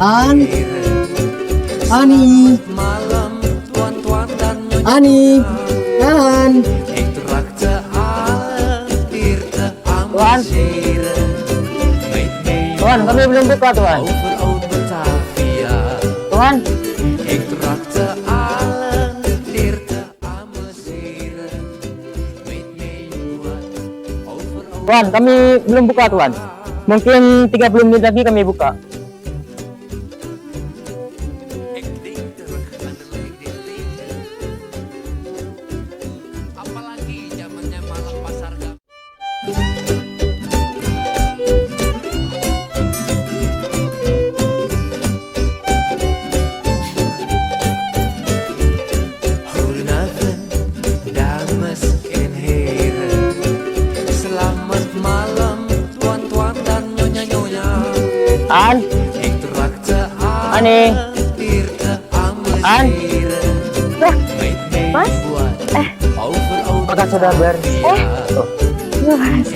An, Ani, Ani, An. Tuan, Tuan, kami belum buka, Tuan. Tuan, Tuan, kami belum buka, Tuan. Mungkin 30 menit lagi kami buka. An, Ani, An, Mas? apakah sudah ber? Iya, Mas.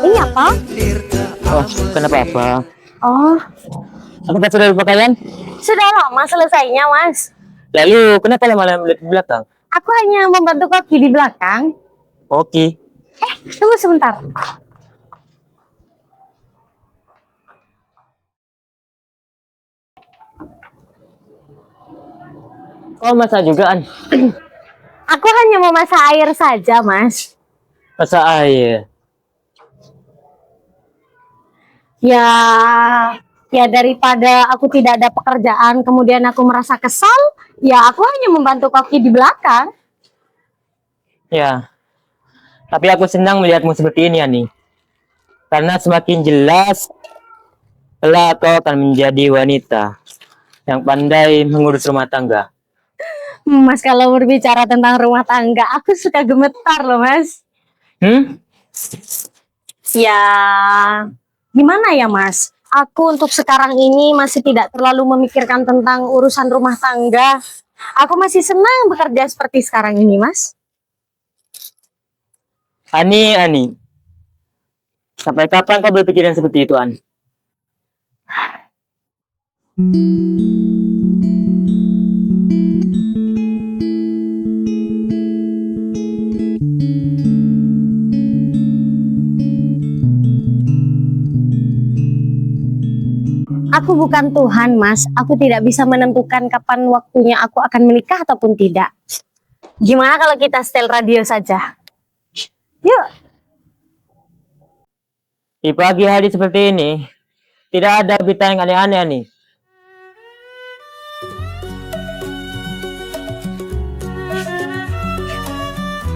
Ini apa? Oh, kenapa apa? Oh, Apakah sudah berpakaian? sudah lama selesainya, Mas. Lalu kenapa lama-lama melihat di belakang? Aku hanya membantu kaki di belakang. Oke. Tunggu sebentar. Oh, masak juga, An. Aku hanya memasak air saja, Mas. Masak air. Ya, ya daripada aku tidak ada pekerjaan, kemudian aku merasa kesal, ya aku hanya membantu kaki di belakang. Ya. Tapi aku senang melihatmu seperti ini, Ani. Karena semakin jelas kelak kau akan menjadi wanita yang pandai mengurus rumah tangga. Mas, kalau berbicara tentang rumah tangga, aku suka gemetar loh, Mas. Ya, gimana ya, Mas? Aku untuk sekarang ini masih tidak terlalu memikirkan tentang urusan rumah tangga. Aku masih senang bekerja seperti sekarang ini, Mas. Ani. Sampai kapan kau berpikiran seperti itu, An? Aku bukan Tuhan, Mas. Aku tidak bisa menentukan kapan waktunya aku akan menikah ataupun tidak. Gimana kalau kita setel radio saja? Yuk. Di pagi hari seperti ini, tidak ada berita yang aneh-aneh, Ani.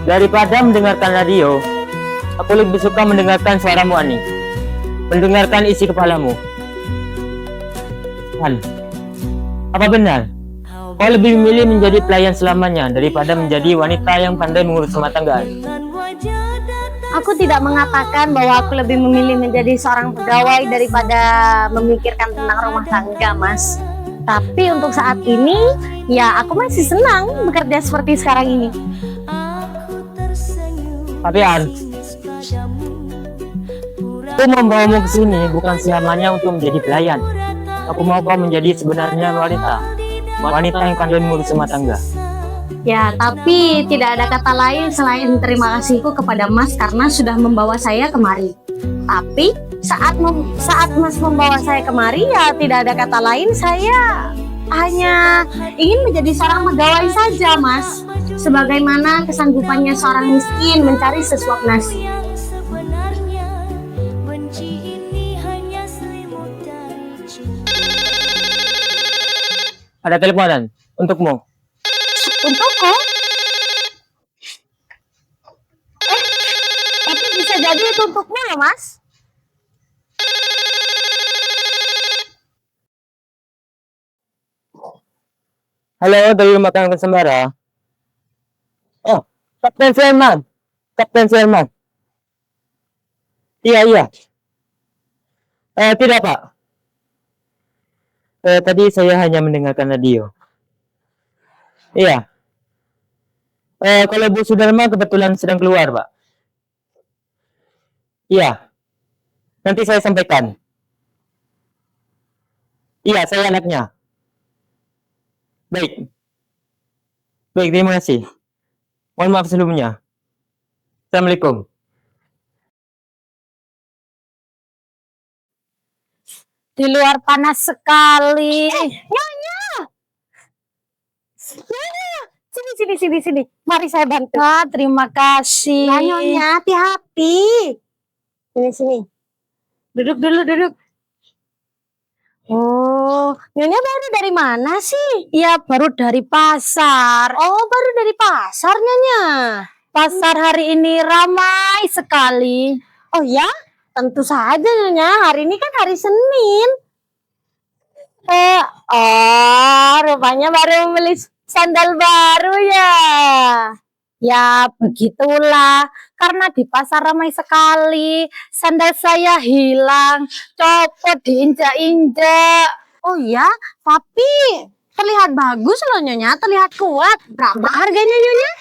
Daripada mendengarkan radio, aku lebih suka mendengarkan suaramu, Ani. Mendengarkan isi kepalamu. An, apa benar? Kau lebih memilih menjadi pelayan selamanya daripada menjadi wanita yang pandai mengurus rumah tangga? Aku tidak mengatakan bahwa aku lebih memilih menjadi seorang pegawai daripada memikirkan tentang rumah tangga, Mas. Tapi untuk saat ini, ya aku masih senang bekerja seperti sekarang ini. Tapi An, aku membawamu ke sini bukan selamanya untuk menjadi pelayan. Aku mau kau menjadi sebenarnya wanita yang pandai mengurus rumah tangga. Ya, tapi tidak ada kata lain selain terima kasihku kepada Mas karena sudah membawa saya kemari. Tapi saat Mas membawa saya kemari, ya tidak ada kata lain, saya hanya ingin menjadi seorang pegawai saja, Mas. Sebagaimana kesanggupannya seorang miskin mencari sesuap nasi. Ada teleponan untukmu. Untukku? Tapi bisa jadi itu untukmu loh, Mas. Halo, dari rumah tangga Sembara. Oh, Kapten Selman. Kapten Selman. Iya. Tidak, Pak. Tadi saya hanya mendengarkan radio. Iya. Kalau Bu Sudarma kebetulan sedang keluar, Pak. Iya. Nanti saya sampaikan. Iya, saya anaknya. Baik. Baik, terima kasih. Mohon maaf sebelumnya. Assalamualaikum. Di luar panas sekali. Nyonya. Nyonya. Sini. Mari saya bantu. Terima kasih. Nah, Nyonya, hati-hati. Sini. Duduk. Oh, Nyonya baru dari mana sih? Ya, baru dari pasar. Oh, baru dari pasar, Nyonya. Pasar hari ini ramai sekali. Oh ya, tentu saja, Nyonya. Hari ini kan hari Senin. Rupanya baru membeli sandal baru ya. Ya, begitulah. Karena di pasar ramai sekali. Sandal saya hilang. Copot diinjak-injak. Oh ya, tapi terlihat bagus loh, Nyonya. Terlihat kuat. Berapa harganya, Nyonya?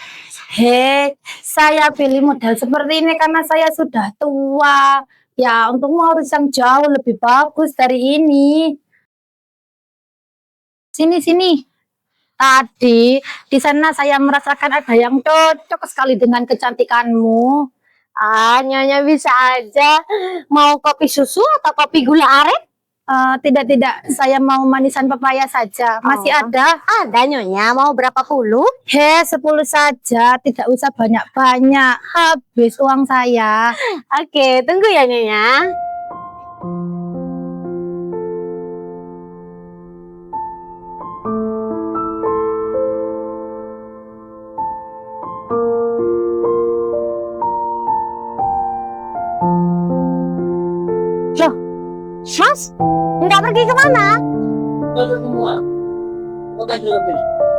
Hei, saya pilih model seperti ini karena saya sudah tua. Ya, untukmu harus yang jauh lebih bagus dari ini. Sini. Tadi di sana saya merasakan ada yang cocok sekali dengan kecantikanmu. Nyonya bisa aja. Mau kopi susu atau kopi gula aren? Tidak. Saya mau manisan pepaya saja. Masih Oh. ada? Ada, Nyonya. Mau berapa puluh? 10 saja. Tidak usah banyak-banyak. Habis uang saya. Oke, tunggu ya, Nyonya. Loh, Mas, nggak pergi kemana?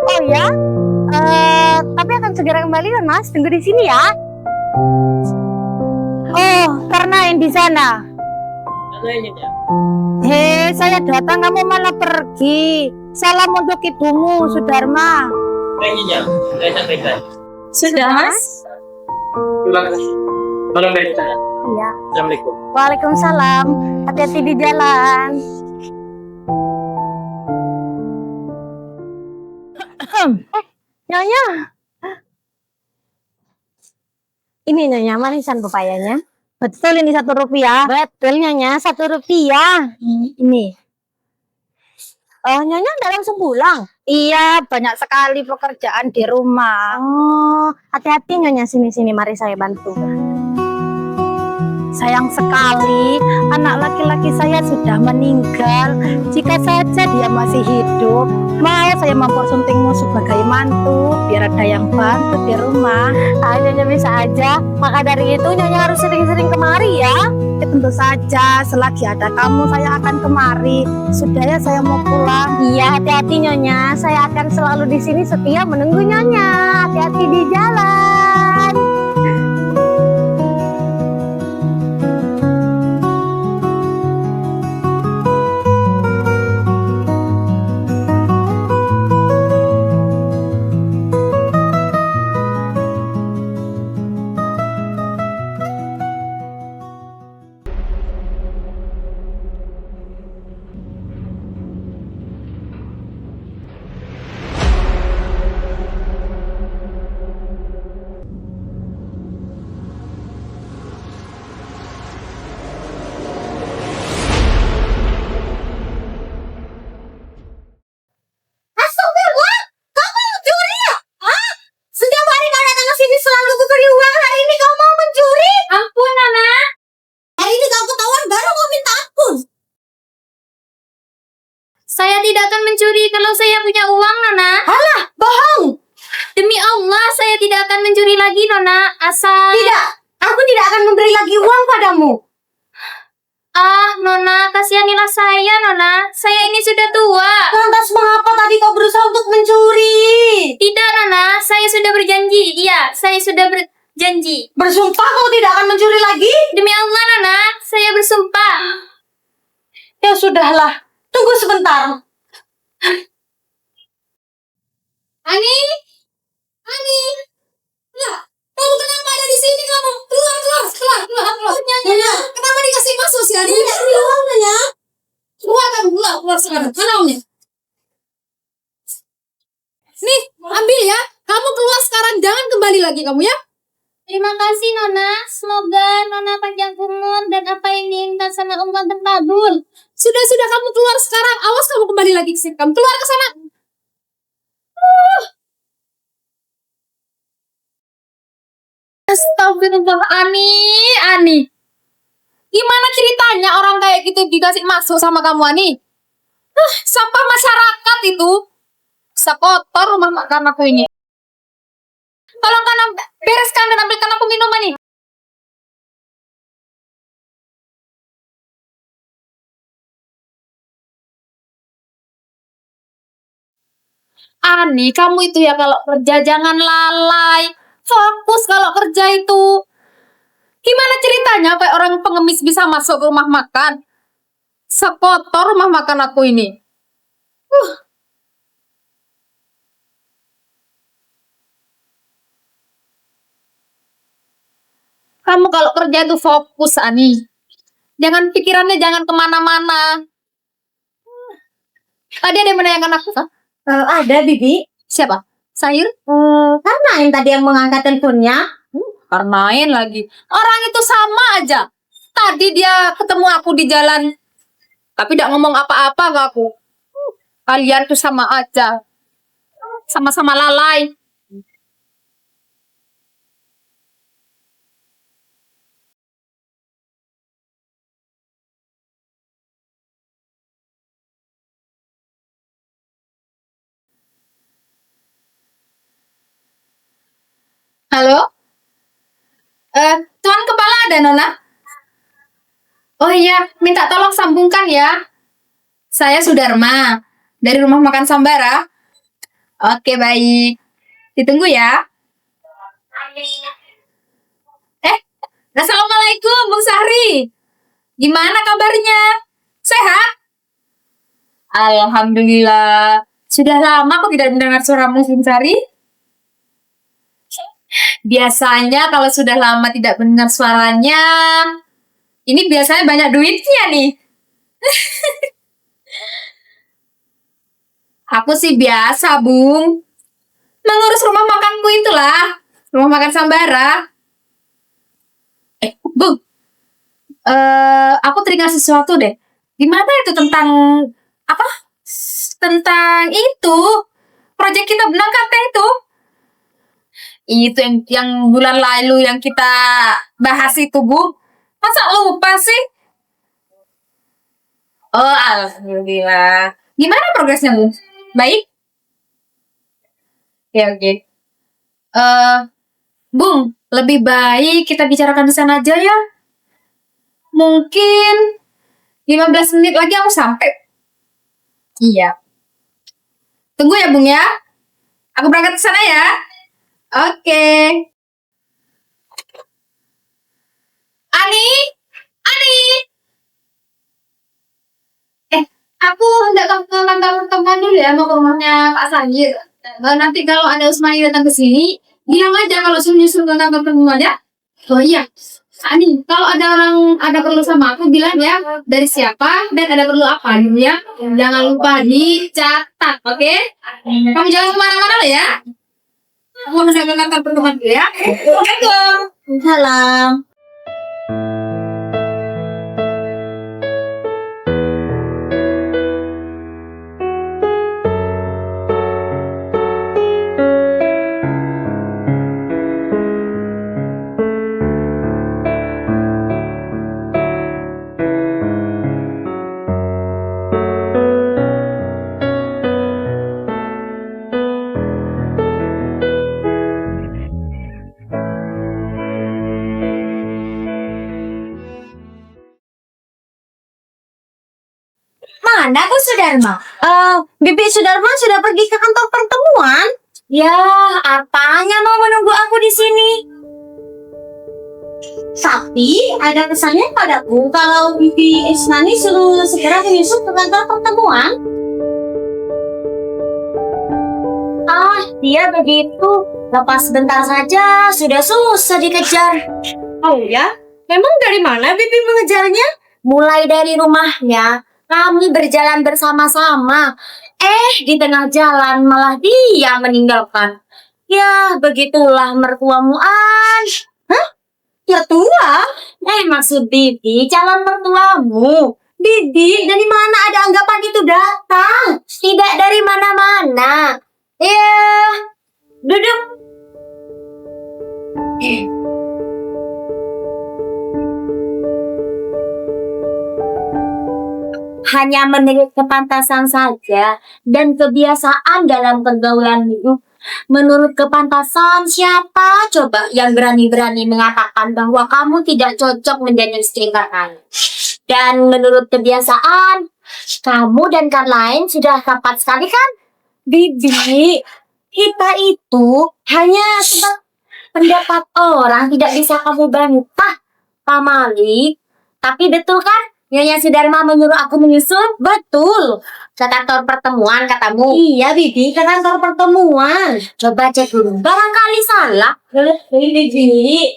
Oh ya? Tapi akan segera kembali kan, Mas? Tunggu di sini ya. Oh, karena yang di sana. Saya datang kamu malah pergi. Salam untuk ibumu, Sudarma. Sudah, Mas? Tolong dari sana. Iya. Assalamualaikum. Waalaikumsalam. Hati-hati di jalan. Nyonya. Ini Nyonya, manisan pepayanya. Betul ini Rp1. Betul, Nyonya, Rp1. Ini. Nyonya nggak langsung pulang? Iya, banyak sekali pekerjaan di rumah. Oh, hati-hati Nyonya, sini, mari saya bantu. Sayang sekali, anak laki-laki saya sudah meninggal. Jika saja dia masih hidup, mau saya mempersuntingmu sebagai mantu, biar ada yang bantu di rumah. Nyonya bisa aja. Maka dari itu Nyonya harus sering-sering kemari ya. Tentu saja, selagi ada kamu saya akan kemari. Sudah ya, saya mau pulang. Iya, hati-hati Nyonya. Saya akan selalu di sini setia menunggu Nyonya. Hati-hati di jalan. Astagfirullah, kamu mencuri ya? Hah? Setiap hari kau datang ke sini selalu kuberi uang. Hari ini kau mau mencuri? Ampun, Nana. Hari ini kau ketahuan baru kau minta ampun. Saya tidak akan mencuri kalau saya punya uang, Nona. Alah, bohong. Demi Allah, saya tidak akan mencuri lagi, Nona. Asal... Tidak, aku tidak akan memberi lagi uang padamu. Ah, Nona, kasihanilah saya, Nona. Saya ini sudah tua. Lantas mengapa tadi kau berusaha untuk mencuri? Tidak, Nona. Saya sudah berjanji. Iya, saya sudah berjanji. Bersumpah kau tidak akan mencuri lagi? Demi Allah, Nona. Saya bersumpah. Ya sudahlah, tunggu sebentar. Ani? Lah, kamu kenapa ada di sini kamu? Keluar. Nyonya, kenapa dikasih masuk si Ani? Tidak, Nyonya. Keluar kamu, keluar sekarang? Mana uangnya? Nih, ambil ya. Kamu keluar sekarang, jangan kembali lagi kamu ya. Terima kasih Nona. Semoga Nona panjang umur dan apa yang diinginkan sama Allah terkabul. Sudah kamu keluar sekarang. Awas kamu kembali lagi ke sini. Kamu keluar ke sana. Astagfirullah, Ani. Gimana ceritanya orang kayak gitu dikasih masuk sama kamu, Ani? Sampah masyarakat itu. Sekotor rumah makan aku ini. Tolong kan bereskan dan ambilkan aku minuman nih. Ani, kamu itu ya kalau kerja jangan lalai. Fokus kalau kerja itu. Gimana ceritanya kayak orang pengemis bisa masuk ke rumah makan? Sekotor rumah makan aku ini. Kamu kalau kerja itu fokus, Ani. Jangan pikirannya jangan kemana-mana. Tadi ada yang menanyakan aku, kan? Ada, Bibi. Siapa? Sayur? Karena yang tadi yang mengangkat teleponnya. Karnain lagi. Orang itu sama aja. Tadi dia ketemu aku di jalan. Tapi tidak ngomong apa-apa ke aku. Kalian tuh sama aja. Sama-sama lalai. Halo? Tuan Kepala ada, Nona? Oh iya, minta tolong sambungkan ya. Saya Sudarma, dari Rumah Makan Sambara. Oke, baik. Ditunggu ya. Assalamualaikum, Bung Sahri. Gimana kabarnya? Sehat? Alhamdulillah. Sudah lama aku tidak mendengar suaramu, Bung Sahri. Biasanya kalau sudah lama tidak mendengar suaranya, ini biasanya banyak duitnya nih. Aku sih biasa, Bung. Mengurus rumah makanku itulah. Rumah makan Sambara. Bung. Aku teringat sesuatu deh. Gimana itu tentang apa? Tentang itu. Proyek kita benang kata itu. Itu yang bulan lalu yang kita bahas itu, Bu. Masa lupa sih? Oh, alhamdulillah. Gimana progresnya, Bu? Baik? Ya, oke. Bung, lebih baik kita bicarakan di sana aja ya. Mungkin 15 menit lagi aku sampai. Iya. Tunggu ya, Bung ya. Aku berangkat ke sana ya. Oke. Ani? Aku hendak ke kantor teman dulu ya, mau ke rumahnya Pak Sahir. Nanti kalau ada Usmai datang ke sini, bilang aja kalau nyusul ke kantor teman ya. Oh iya, Ani, kalau ada perlu sama aku, bilang ya dari siapa dan ada perlu apa gitu ya. Jangan lupa dicatat, oke? Kamu jangan kemana-mana loh ya. Aku harus ke kantor teman dulu ya. Assalamualaikum. Salam. Mana Bu Sudarma? Bibi Sudarma sudah pergi ke kantor pertemuan. Ya, apanya mau menunggu aku di sini? Tapi ada kesannya padaku kalau Bibi Isnani suruh segera menyusul ke kantor pertemuan. Dia begitu. Lepas sebentar saja sudah susah dikejar. Oh ya? Memang dari mana Bibi mengejarnya? Mulai dari rumahnya, Kami berjalan bersama-sama. Di tengah jalan malah dia meninggalkan. Ya, begitulah mertuamu, An. Hah? Mertua? Maksud Bibi, calon mertuamu. Bibi, dari mana ada anggapan itu datang? Tidak dari mana-mana. Ya, duduk. Hanya menurut kepantasan saja dan kebiasaan dalam pergaulan hidup. Menurut kepantasan, siapa coba yang berani-berani mengatakan bahwa kamu tidak cocok menjadi istri kalian? Dan menurut kebiasaan, kamu dan kan lain sudah tepat sekali kan? Bibi, kita itu hanya pendapat orang, tidak bisa kamu bantah, Pak Malik. Tapi betul kan? Nyonya Sudarma menyuruh aku menyusul? Betul. Ke kantor pertemuan katamu. Iya, Bibi, ke kantor pertemuan. Coba cek dulu. Barangkali salah. Bibi.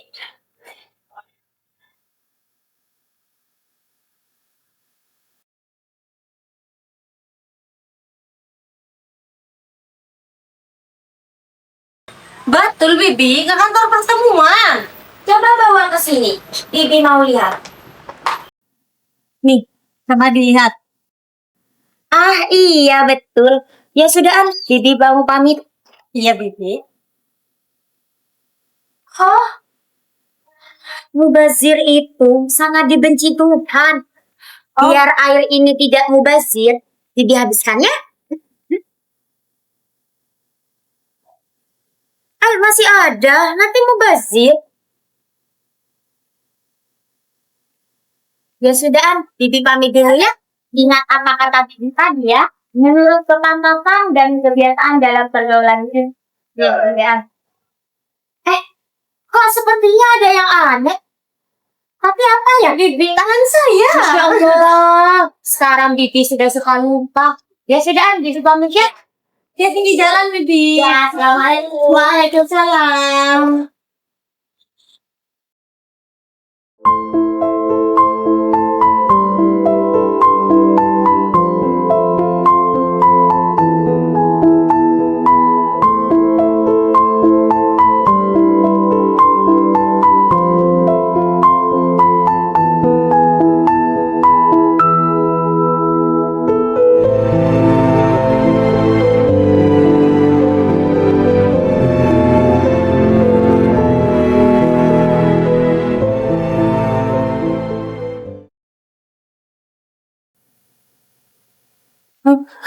Betul, Bibi, ke kantor pertemuan. Coba bawa ke sini. Bibi mau lihat. Nih, coba dilihat. Ah, iya betul. Ya sudah, An. Bibi mau pamit. Iya, Bibi. Oh, mubazir itu sangat dibenci Tuhan. Biar air ini tidak mubazir, Bibi habiskan ya. Air masih ada, nanti mubazir. Ya sudah, An. Bibi pamit dulu ya. Ingat apa kata Bibi tadi ya. Menurut kepantasan dan kebiasaan dalam pergaulan ini. Ya, An. Kok sepertinya ada yang aneh? Tapi apa ya, Bibi? Tangan saya. Masya Allah. Sekarang Bibi sudah suka lupa. Ya sudah, An. Bibi pamit ya. Ya, tinggi jalan, Bibi. Ya, Assalamualaikum. Waalaikumsalam.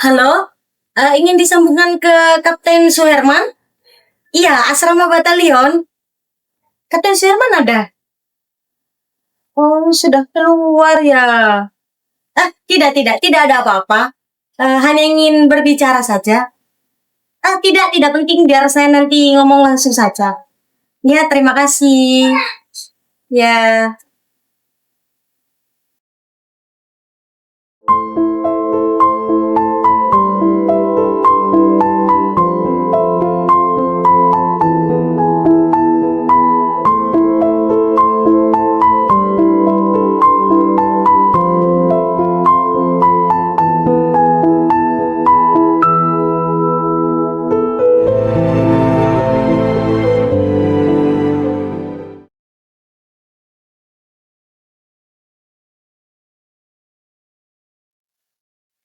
Halo, ingin disambungkan ke Kapten Suherman? Iya, asrama batalion. Kapten Suherman ada? Oh, sudah keluar ya. Tidak ada apa-apa. Hanya ingin berbicara saja. Tidak penting, biar saya nanti ngomong langsung saja. Ya, terima kasih. Ya.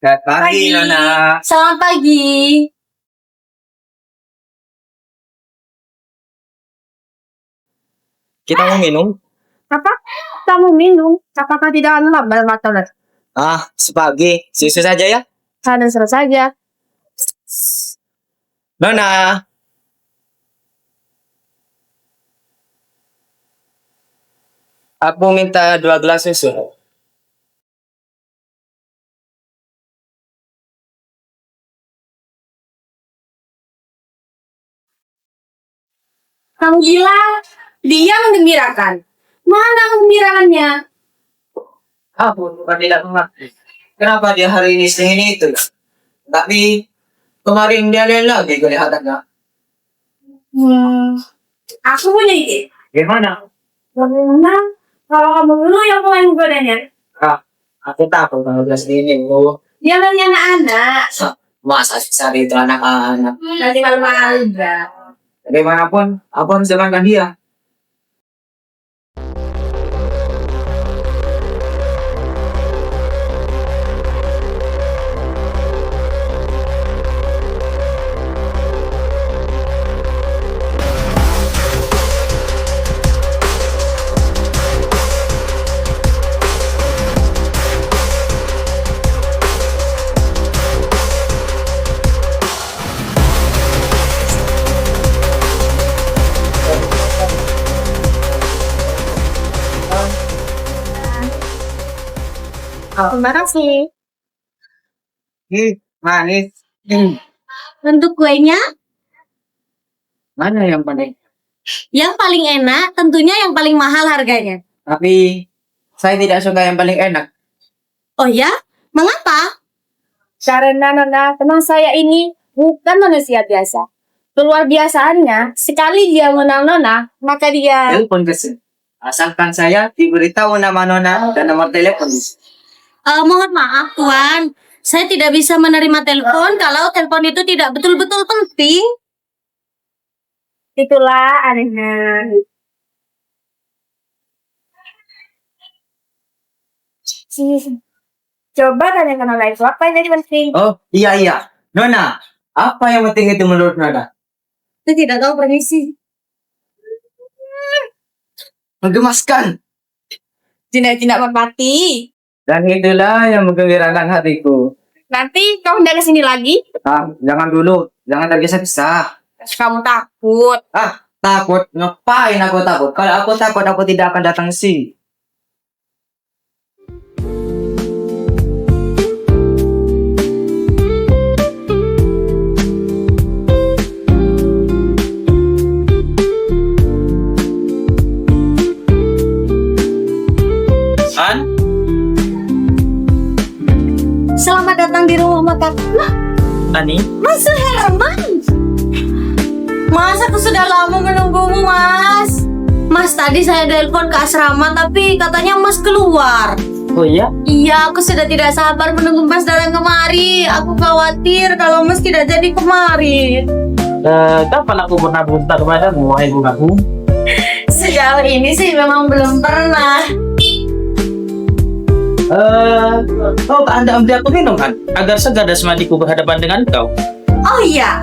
Selamat pagi, Nona. Selamat pagi. Kita mau minum? Apa? Kamu minum? Apakah tidak lambat atau Sepagi. Susu saja ya. dan selesai saja? Nona. Aku minta 2 gelas susu. Kamu gila? Dia menggembirakan. Mana kegembiraannya? Aku bukan tidak mengerti. Kenapa dia hari ini segini itu? Tapi kemarin dia lain lagi kelihatannya. Aku punya ide. Gimana? Bagaimana kalau kamu dulu yang mulai menggodanya? Aku takut kalau gelas ini, Bu. Ya kan anak-anak. Masa sisa itu anak-anak. Nanti malu-malu enggak. Bagaimanapun, aku harus jalankan dia. Terima kasih. Manis. Untuk kuenya Mana yang paling? yang paling enak, tentunya yang paling mahal harganya. Tapi saya tidak suka yang paling enak. Oh ya? Mengapa? Karena Nona, teman saya ini bukan manusia biasa. Keluar biasaannya, sekali dia mengenal Nona, maka dia... Telepon ke asalkan saya diberitahu nama Nona dan nomor telepon. Mohon maaf, Tuan. Saya tidak bisa menerima telepon kalau telepon itu tidak betul-betul penting. Itulah anehnya. Coba kalian kenal itu apa yang jadi penting? Oh, iya. Nona, apa yang penting itu menurut Nona? Saya tidak tahu, permisi. Menggemaskan. Tidak merpati. Dan itulah yang menggembirakan hatiku. Nanti kau hendak kesini lagi? Jangan dulu. Jangan tergesa-gesa. Kamu takut. Takut? Ngapain aku takut? Kalau aku takut, aku tidak akan datang sini. Selamat datang di rumah makan. Ani? Mas Herman. Mas, aku sudah lama menunggumu, Mas. Mas, tadi saya telepon ke asrama, tapi katanya Mas keluar. Oh iya? Iya, aku sudah tidak sabar menunggu Mas datang kemari. Aku khawatir kalau Mas tidak jadi kemari. Kapan aku pernah beruntak kepadamu, wahai bungaku? Sejauh ini sih memang belum pernah. Kau tak ada aku minum kan? Agar segar dasmatiku berhadapan dengan kau. Oh iya,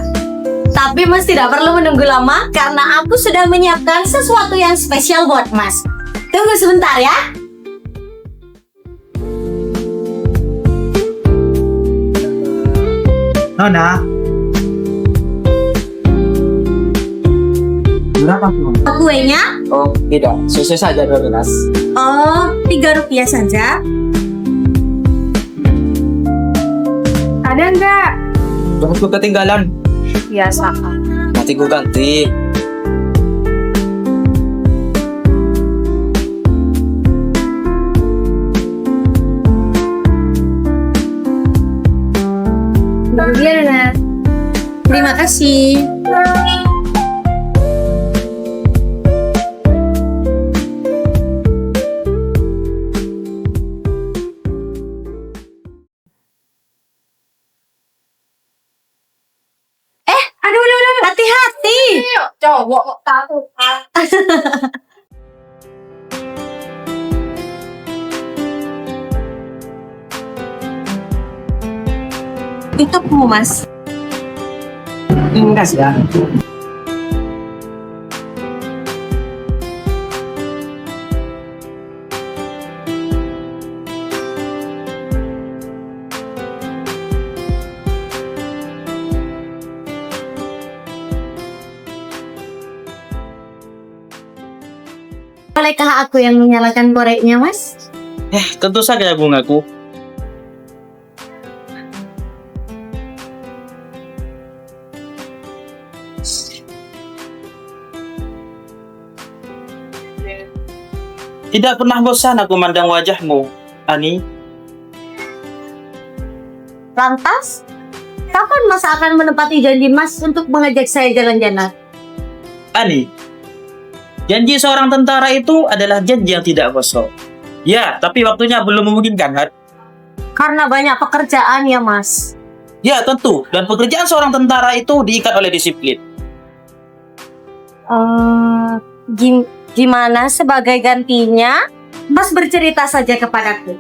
tapi Mas tidak perlu menunggu lama karena aku sudah menyiapkan sesuatu yang spesial buat Mas. Tunggu sebentar ya. Nona. Berapa tuh? Kuenya? Oh, tidak. Susu saja 12. Oh, Rp3 saja. Ada enggak? Dompetku ketinggalan. Biasa. Nanti gue ganti. Bagian. Terima kasih. Aduh. Hati-hati. Cowok kok takut. Tutupmu, Mas. Enggak sih ya. Bolehkah aku yang menyalakan koreknya, Mas? Tentu saja bungaku. Tidak pernah bosan aku memandang wajahmu, Ani. Lantas, kapan Mas akan menepati janji Mas untuk mengajak saya jalan-jalan? Ani, janji seorang tentara itu adalah janji yang tidak kosong. Ya, tapi waktunya belum memungkinkan, kan? Karena banyak pekerjaan ya, Mas. Ya, tentu. Dan pekerjaan seorang tentara itu diikat oleh disiplin. Gimana sebagai gantinya? Mas bercerita saja kepadaku.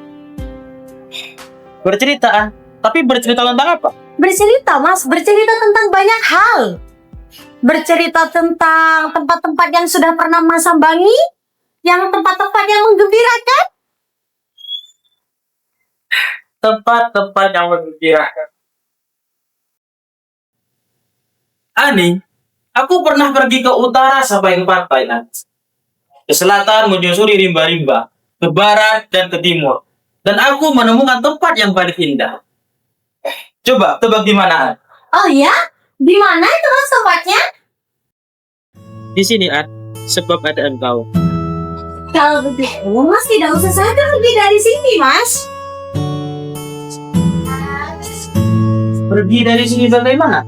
Bercerita, tapi bercerita tentang apa? Bercerita, Mas. Bercerita tentang banyak hal. Bercerita tentang tempat-tempat yang sudah pernah Mas sambangi, yang tempat-tempat yang menggembirakan. Tempat-tempat yang menggembirakan. Ani, aku pernah pergi ke utara sampai ke pantai nanti. Ke selatan menyusuri rimba-rimba, ke barat dan ke timur. Dan aku menemukan tempat yang paling indah. Coba, tebak di mana, An? Oh ya? Di mana itu, Mas, tempatnya? Di sini, An. Sebab ada engkau. Kalau begitu, Mas tidak usah saya pergi dari sini, Mas. Pergi dari sini bagaimana?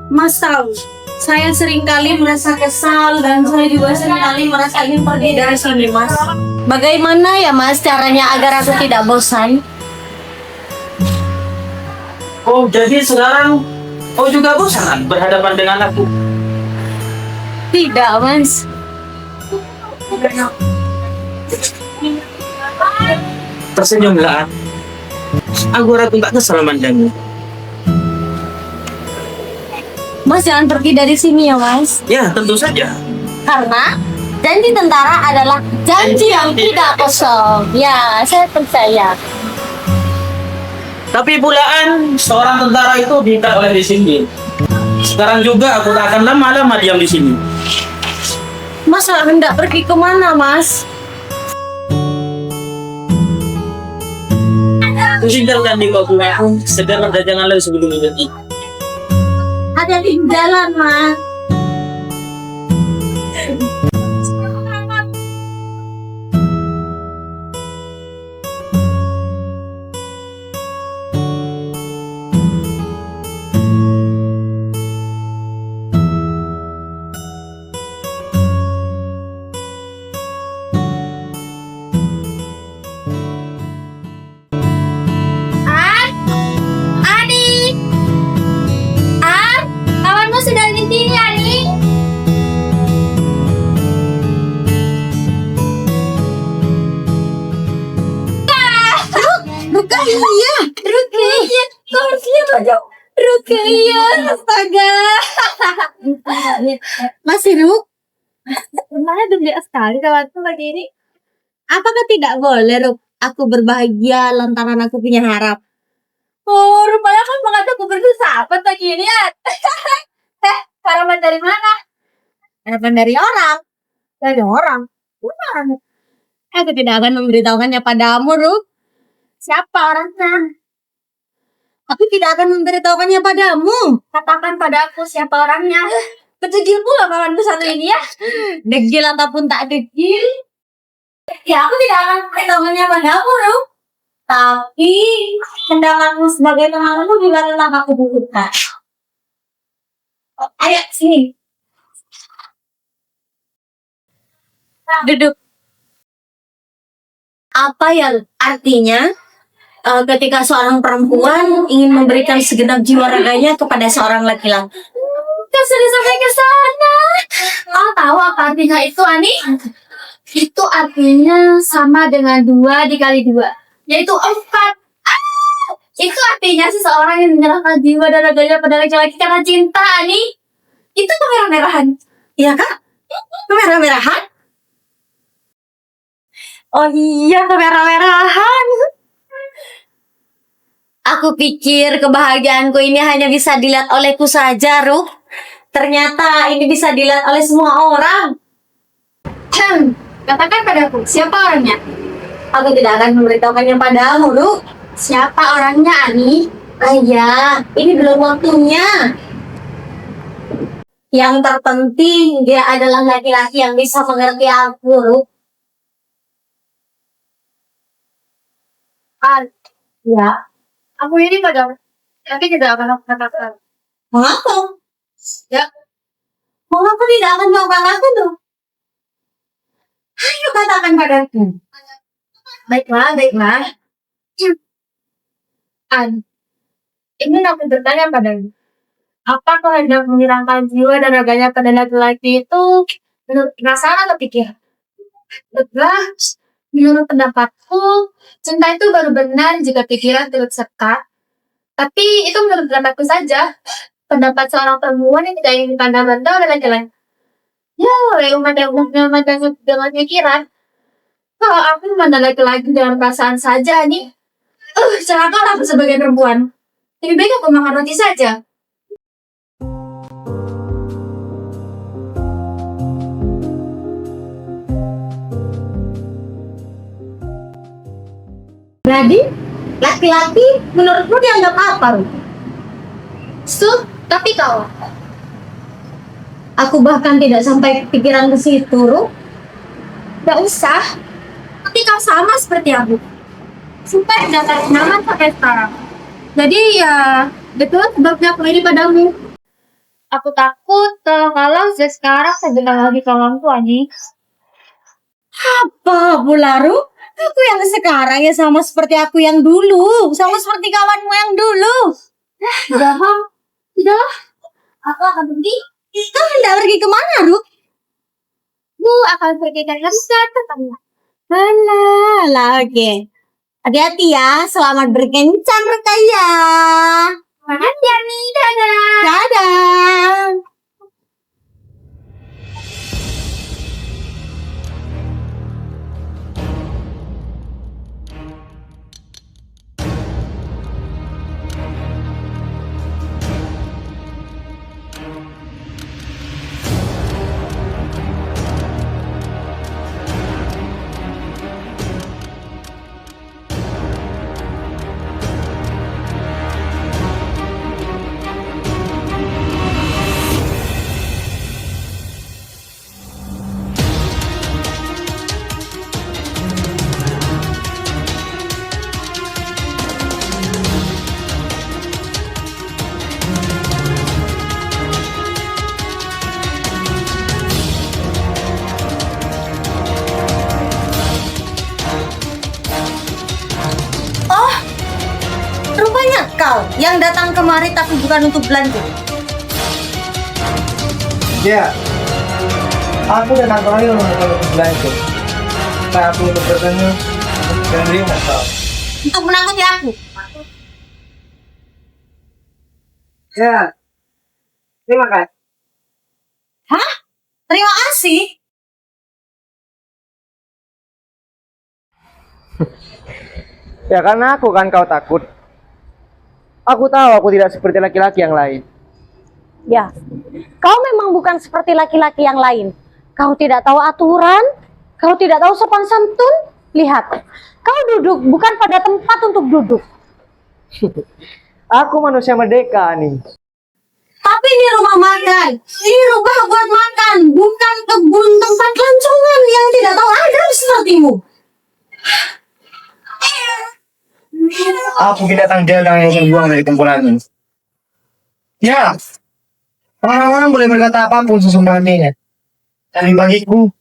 Mas tahu, saya seringkali merasa kesal dan saya juga seringkali merasa ingin pergi dari sini, Mas. Bagaimana ya, Mas, caranya agar aku tidak bosan? Oh, jadi sekarang kau juga bosan An, berhadapan dengan aku? Tidak, Mas. Tersenyumlah, An. Aku ratu tak kesal mandangmu. Mas jangan pergi dari sini ya, Mas. Ya, tentu saja. Karena janji tentara adalah janji yang tidak kosong. Ya, saya percaya. Tapi pulaan seorang tentara itu diikat oleh disiplin. Sekarang juga aku tak akan lama-lama diam di sini. Mas hendak pergi kemana, Mas? Tinggalkan di kau aku, segera jangan lagi sebelum ini. Ada di jalan, Mas. Ani! Kawanmu sudah di sini, Ani. Rukaya, kau harus lihat aja. Rukaya, astaga. Masih, Ruk? Mana gembira sekali kawanku pagi ini. Apakah tidak boleh, Ruk? Aku berbahagia lantaran aku punya harap. Oh, rupanya kan mengataku bersahabat pagi ini ya. Harapan dari mana? Harapan dari orang. Dari orang. Bukan. Aku tidak akan memberitahukannya padamu, Ruk. Siapa orangnya? Aku tidak akan memberitahukannya padamu. Katakan pada aku siapa orangnya. Kecil pula kawanku satu ini ya. Degil ataupun tak degil. Ya aku tidak akan memberitahukannya padamu, Ruk. Tapi tendanganmu sebagai temanmu juga telah aku butuhkan. Ayo sini. Duduk. Apa yang artinya ketika seorang perempuan ingin memberikan segenap jiwa raganya kepada seorang laki-laki? Kau sudah sampai ke sana. Kau tahu apa artinya itu, Ani? Itu artinya sama dengan 2 dikali 2, yaitu 4. Itu artinya seseorang yang menyerahkan jiwa dan raganya pada laki-laki karena cinta, Ani. Itu kemerah-merahan. Iya kak? Kemerah-merahan? Oh iya, kemerah-merahan. Aku pikir kebahagiaanku ini hanya bisa dilihat olehku saja, Ruk. Ternyata ini bisa dilihat oleh semua orang. Katakan padaku, siapa orangnya? Aku tidak akan memberitahukannya padamu, Ruk. Siapa orangnya, Ani? Ayah, ini belum waktunya. Yang terpenting, dia adalah laki-laki yang bisa mengerti aku, Ruk. Ya, Aku ini padamu, tapi tidak akan aku katakan. mengapa? Ya, Mengapa tidak akan melakukan aku, tuh? Ayo katakan padaku. baiklah. Ingin aku bertanya padamu. Apa kau hendak menyerahkan jiwa dan raganya pada laki-laki itu menurut perasaan atau pikiran? Tegas, menurut pendapatku, cinta itu baru benar jika pikiran turut serta. Tapi itu menurut pendapatku saja. Pendapat seorang perempuan yang tidak ingin pandang-pandang dengan jalan. Ya, oleh umat yang memandang dengan pikiran. Kalau aku memandang laki-laki dengan perasaan saja nih, celakalah aku sebagai perempuan. Lebih baik aku makan roti saja. Jadi, laki-laki menurutmu dianggap apa, Ruth? Tapi kau, Aku bahkan tidak sampai pikiran ke situ, Ruth. gak usah. Tapi kau sama seperti aku. Sumpah tidak tarik nyaman sampai sekarang. Jadi ya, betul sebabnya aku ini padamu. Aku takut kalau sekarang sebentar lagi kawan tua nih. Apa, Bularu? Aku yang sekarang ya sama seperti aku yang dulu. Sama seperti kawanmu yang dulu. Tidak, aku akan pergi. Kau hendak pergi kemana, Ruth? Aku akan pergi ke Indonesia tetangga. Alah, oke. Hati-hati ya, selamat berkencan, Rukaya. Makasih ya nih, dadah. Dadah. Rupanya kau yang datang kemari tapi bukan untuk belanja. Ya, aku datang kemari untuk belanja. Tapi aku untuk bertanya dan dia nggak tahu. Untuk menangkap aku. Ya, terima kasih. Terima kasih. Ya karena aku kan kau takut. Aku tahu aku tidak seperti laki-laki yang lain. Ya, kau memang bukan seperti laki-laki yang lain. Kau tidak tahu aturan, kau tidak tahu sopan santun. Lihat, kau duduk bukan pada tempat untuk duduk. Aku manusia merdeka nih. Tapi ini rumah makan, ini rumah buat makan, bukan kebun tempat lancongan yang tidak tahu adab sepertimu. Aku binatang jalan yang terbuang dari kumpulan. Ya, orang-orang boleh berkata apapun sesungguhnya. Tapi bagiku,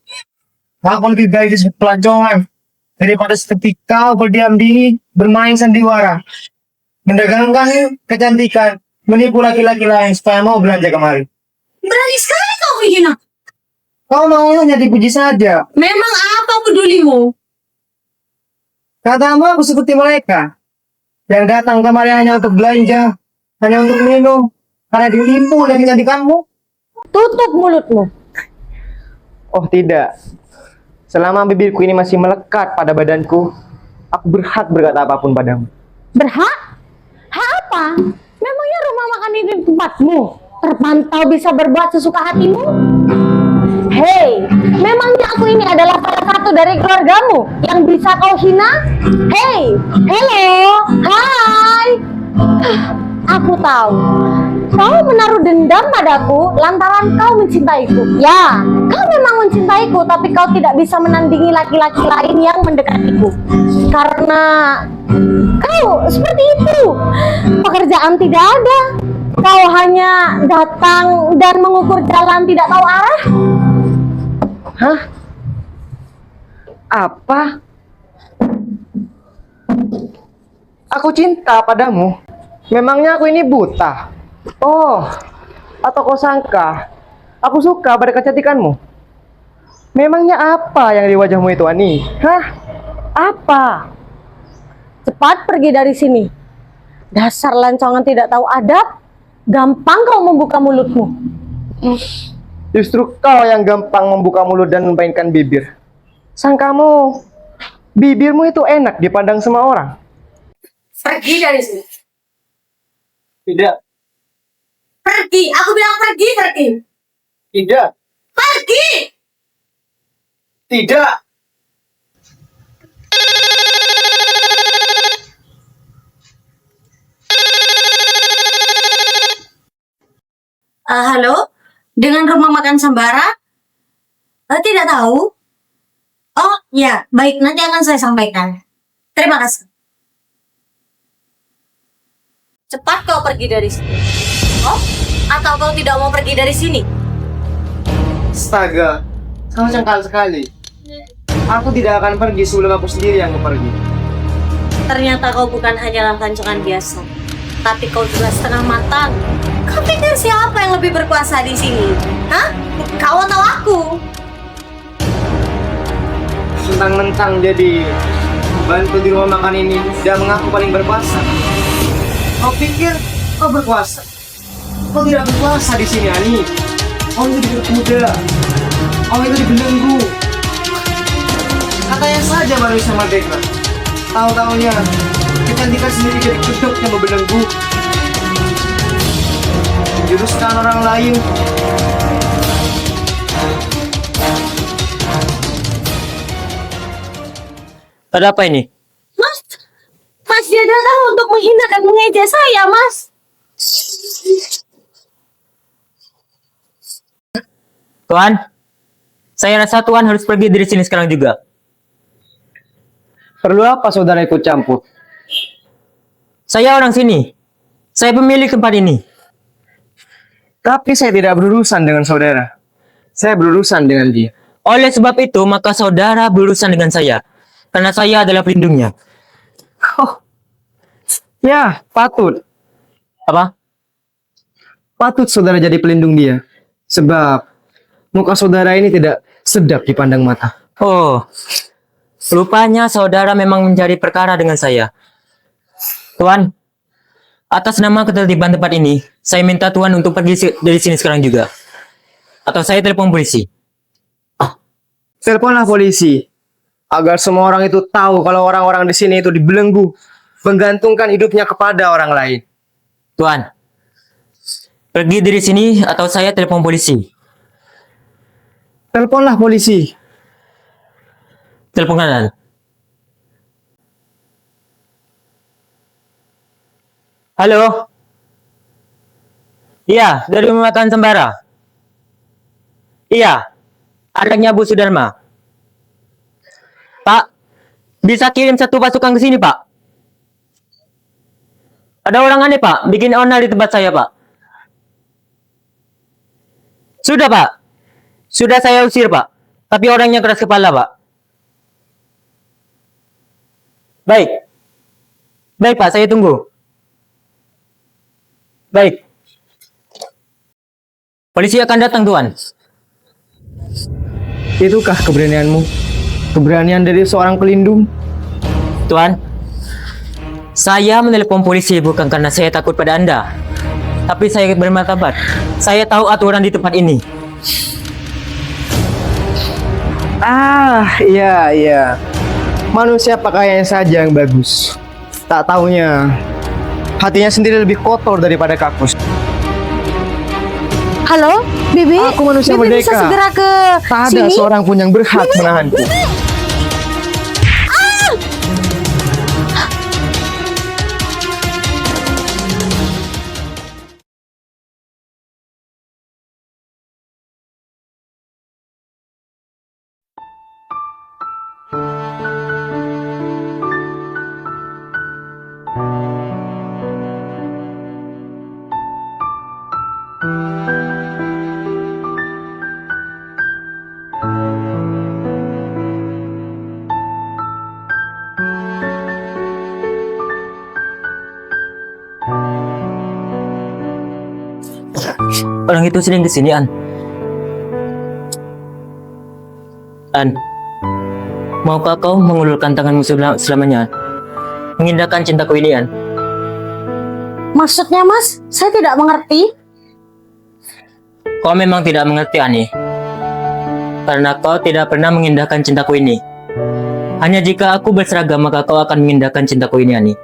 aku lebih baik disebut pelancongan daripada seperti kau berdiam diri bermain sandiwara, mendagangkan kecantikan, menipu laki-laki lain supaya mau belanja kemari. Berani sekali kau menghina. Kau mau hanya dipuji saja. Memang apa pedulimu? Katamu aku seperti mereka yang datang kemari hanya untuk belanja, hanya untuk minum, karena ditipu dan kecantikanmu. Tutup mulutmu. Oh tidak, selama bibirku ini masih melekat pada badanku, aku berhak berkata apapun padamu. Berhak? Hak apa? Memangnya rumah makan ini tempatmu? Terpantau bisa berbuat sesuka hatimu? Hei, memangnya aku ini adalah salah satu dari keluargamu yang bisa kau hina? Hei, hello, hai. Aku tahu, kau menaruh dendam padaku lantaran kau mencintaiku. Ya, kau memang mencintaiku, tapi kau tidak bisa menandingi laki-laki lain yang mendekatiku. Karena kau seperti itu, pekerjaan tidak ada. Kau hanya datang dan mengukur jalan tidak tahu arah. Hah? Apa? Aku cinta padamu. Memangnya aku ini buta? Oh, atau kau sangka aku suka pada kecantikanmu? Memangnya apa yang di wajahmu itu, Ani? Hah? Apa? Cepat pergi dari sini. Dasar lancongan tidak tahu adab. Gampang kau membuka mulutmu. Justru kau yang gampang membuka mulut dan memainkan bibir. Sangkamu, bibirmu itu enak dipandang semua orang. Pergi dari sini. Tidak, Pergi. Aku bilang pergi, pergi. tidak, Pergi. tidak. Halo? Dengan rumah makan Sembara? Tidak tahu. Oh, ya. Baik, nanti akan saya sampaikan. Terima kasih. Cepat kau pergi dari sini. Oh, atau kau tidak mau pergi dari sini? Astaga, kau cengkal sekali. Aku tidak akan pergi sebelum aku sendiri yang mau pergi. Ternyata kau bukan hanyalah lancongan biasa, tapi kau juga setengah matang. Kau pikir siapa yang lebih berkuasa di sini? Hah? Kau atau aku? Mentang-mentang jadi bantu di rumah makan ini dan mengaku paling berkuasa. Kau pikir kau berkuasa? Kau tidak berkuasa di sini, Ani. Kau itu diperkuda. Kau itu dibelenggu. Katanya saja baru bisa merdeka. Tahu-tahunya kecantikan sendiri jadi kedok yang membelenggu. Menjuruskan orang lain. Ada apa ini? Mas, Mas dia datang untuk menghina dan mengejek saya, Mas. Tuan, saya rasa Tuan harus pergi dari sini sekarang juga. Perlu apa saudara ikut campur? Saya orang sini. Saya pemilik tempat ini. Tapi saya tidak berurusan dengan saudara. Saya berurusan dengan dia. Oleh sebab itu, maka saudara berurusan dengan saya. Karena saya adalah pelindungnya. Oh, ya patut. Apa? Patut saudara jadi pelindung dia. Sebab muka saudara ini tidak sedap dipandang mata. Oh, rupanya saudara memang mencari perkara dengan saya. Tuan, atas nama ketertiban tempat ini, saya minta Tuan untuk pergi dari sini sekarang juga. Atau saya telepon polisi. Teleponlah polisi. Agar semua orang itu tahu kalau orang-orang di sini itu dibelenggu. Menggantungkan hidupnya kepada orang lain. Tuan, pergi dari sini atau saya telepon polisi. Teleponlah polisi. Telepon kanan. Halo? Iya, dari rumah makan Sembara. Iya, anaknya Bu Sudarma. Pak, bisa kirim satu pasukan ke sini, Pak? Ada orang aneh, Pak, bikin onar di tempat saya, Pak. Sudah, Pak. Sudah saya usir, Pak. Tapi orangnya keras kepala, Pak. Baik. Baik, Pak, saya tunggu. Baik. Polisi akan datang, Tuan. Itukah keberanianmu? Keberanian dari seorang pelindung? Tuan, saya menelepon polisi bukan karena saya takut pada Anda. Tapi saya bermartabat. Saya tahu aturan di tempat ini. Ah, iya, iya. Manusia pakaiannya saja yang bagus. Tak taunya, hatinya sendiri lebih kotor daripada kakus. Halo, Bibi. Aku manusia Bibi bisa merdeka. segera ke Tak ada sini? seorang pun yang berhak menahanku. Orang itu sering kesini, An. An, maukah kau mengulurkan tanganmu selamanya? Mengindahkan cintaku ini, An. Maksudnya Mas, saya tidak mengerti. Kau memang tidak mengerti, Ani. Karena kau tidak pernah mengindahkan cintaku ini. Hanya jika aku berseragam, maka kau akan mengindahkan cintaku ini, Ani.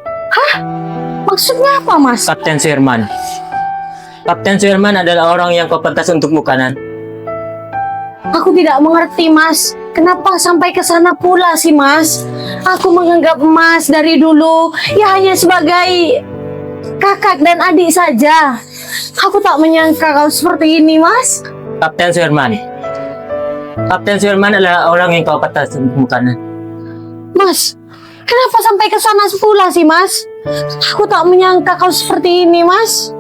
Maksudnya apa Mas? Kapten Suherman. Kapten Suherman adalah orang yang kau pantas untuk bukanan. Aku tidak mengerti Mas. Kenapa sampai ke sana pula sih Mas? Aku menganggap Mas dari dulu ya hanya sebagai kakak dan adik saja. Aku tak menyangka kau seperti ini Mas. Kapten Suherman. Kapten Suherman adalah orang yang kau pantas untuk bukanan. Mas, kenapa sampai ke sana pula sih Mas? Aku tak menyangka kau seperti ini Mas.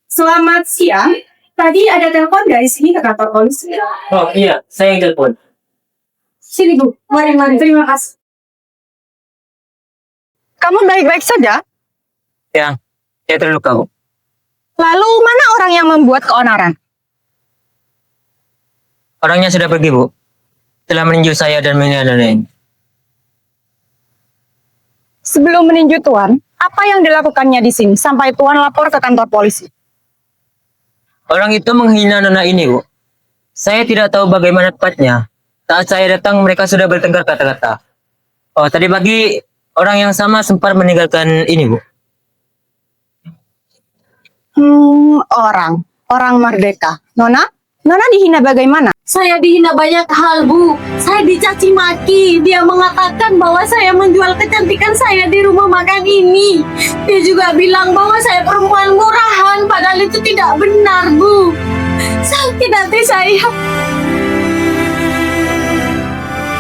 Selamat siang. Tadi ada telepon dari sini ke kantor polisi. Oh iya, saya yang telepon. Sini Bu, mari. Terima kasih. Kamu baik-baik saja? Ya, saya terluka, Bu. Lalu mana orang yang membuat keonaran? Orangnya sudah pergi, Bu. Telah meninju saya dan menganiaya. Sebelum meninju Tuan, apa yang dilakukannya di sini sampai Tuan lapor ke kantor polisi? Orang itu menghina nona ini, Bu. Saya tidak tahu bagaimana tepatnya. Saat saya datang, mereka sudah bertengkar kata-kata. Oh, tadi pagi orang yang sama sempat meninggalkan ini, Bu. Orang merdeka. Nona dihina bagaimana? Saya dihina banyak hal Bu. Saya dicaci maki. Dia mengatakan bahwa saya menjual kecantikan saya di rumah makan ini. Dia juga bilang bahwa saya perempuan murahan. Padahal itu tidak benar Bu. Sakit hati saya.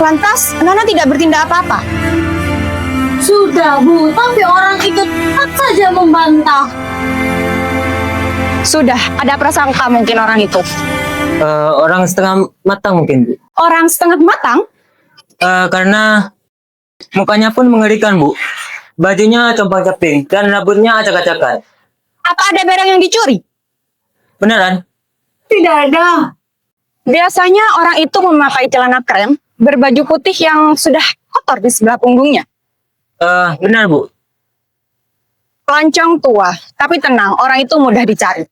Lantas, Nona tidak bertindak apa-apa? Sudah Bu, tapi orang itu tetap saja membantah. Sudah, ada prasangka mungkin orang itu. Orang setengah matang mungkin, Bu. Orang setengah matang? Karena mukanya pun mengerikan, Bu. Bajunya compang-camping dan rambutnya acak-acakan. Apa ada barang yang dicuri? Beneran? Tidak ada. Biasanya orang itu memakai celana krem, berbaju putih yang sudah kotor di sebelah punggungnya. Benar, Bu. Pelancong tua, tapi tenang, orang itu mudah dicari.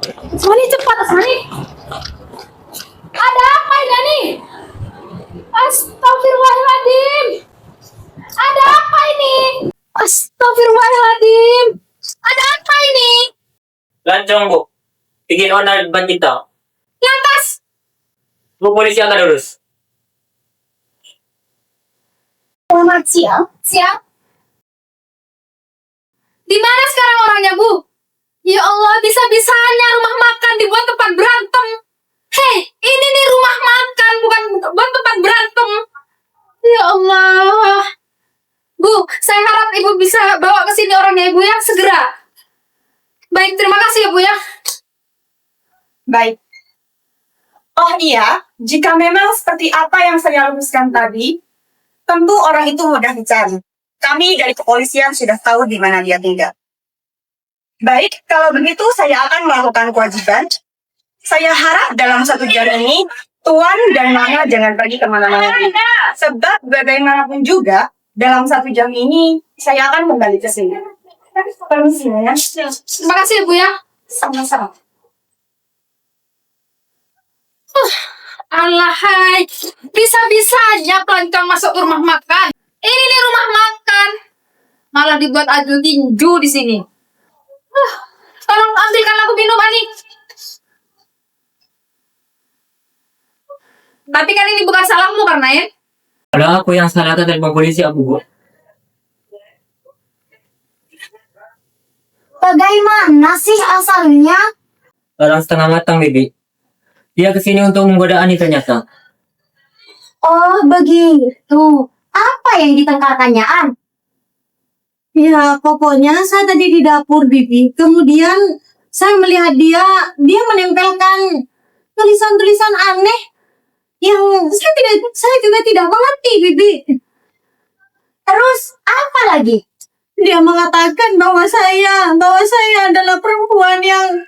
Asmani cepat, Asmani. Ada apa ini? Astagfirullahaladzim. Ada apa ini? Astagfirullahaladzim. Ada apa ini? Lancong, Bu. Bikin onar di depan kita. Lantas, Bu, polisi akan urus. selamat siang. Siang. Di mana sekarang orangnya, Bu? Ya Allah, bisa-bisanya rumah makan dibuat tempat berantem. Hei, ini nih rumah makan, bukan buat tempat berantem. Ya Allah. Bu, saya harap Ibu bisa bawa ke sini orangnya Ibu ya, segera. Baik, terima kasih ya Bu ya. Baik. Oh iya, jika memang seperti apa yang saya luruskan tadi, tentu orang itu mudah dicari. Kami dari kepolisian sudah tahu di mana dia tinggal. Baik, kalau begitu saya akan melakukan kewajiban. Saya harap dalam 1 jam ini, Tuan dan Nona jangan pergi kemana-mana. Sebab bagaimanapun juga, dalam 1 jam ini, saya akan kembali ke sini. Permisi ya. Terima kasih ya Bu ya. Sama-sama. Alahai, bisa-bisanya pelancong masuk ke rumah makan. Ini nih rumah makan. Malah dibuat adu tinju di sini. Tolong ambilkan aku minum, Ani. Tapi kan ini bukan salahmu karena ya. Ada aku yang salah dari polisi, Bu. Bagaimana sih asalnya? Orang setengah matang, Bibi. Dia kesini untuk menggoda Ani ternyata. Oh, begitu. Apa yang ditengkarkannya, An? Ya, pokoknya saya tadi di dapur, Bibi. Kemudian saya melihat dia menempelkan tulisan-tulisan aneh yang saya juga tidak mengerti, Bibi. Terus apa lagi? Dia mengatakan bahwa saya adalah perempuan yang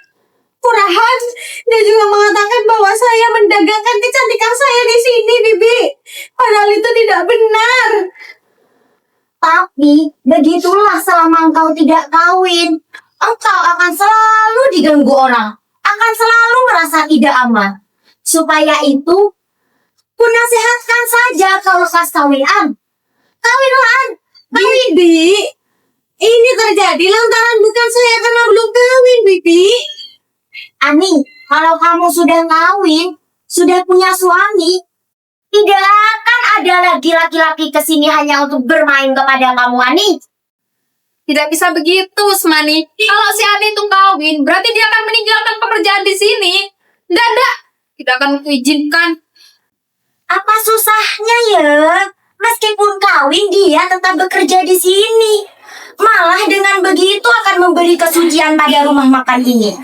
kurahan. Dia juga mengatakan bahwa saya mendagangkan kecantikan saya di sini, Bibi. Padahal itu tidak benar. Tapi begitulah selama engkau tidak kawin. Engkau akan selalu diganggu orang. Akan selalu merasa tidak aman. Supaya itu, ku nasihatkan saja kalau kas kawinan. Kawinlah. Bibi, ini terjadi lantaran bukan saya karena belum kawin, Bibi. Ani, kalau kamu sudah kawin, sudah punya suami, tidak akan ada lagi laki-laki kesini hanya untuk bermain kepada kamu, Ani. Tidak bisa begitu, Usmani. Kalau si Ani itu kawin, berarti dia akan meninggalkan pekerjaan di sini. Tidak. Tidak akan kuizinkan. Apa susahnya ya? Meskipun kawin, dia tetap bekerja di sini. Malah dengan begitu akan memberi kesucian pada rumah makan ini.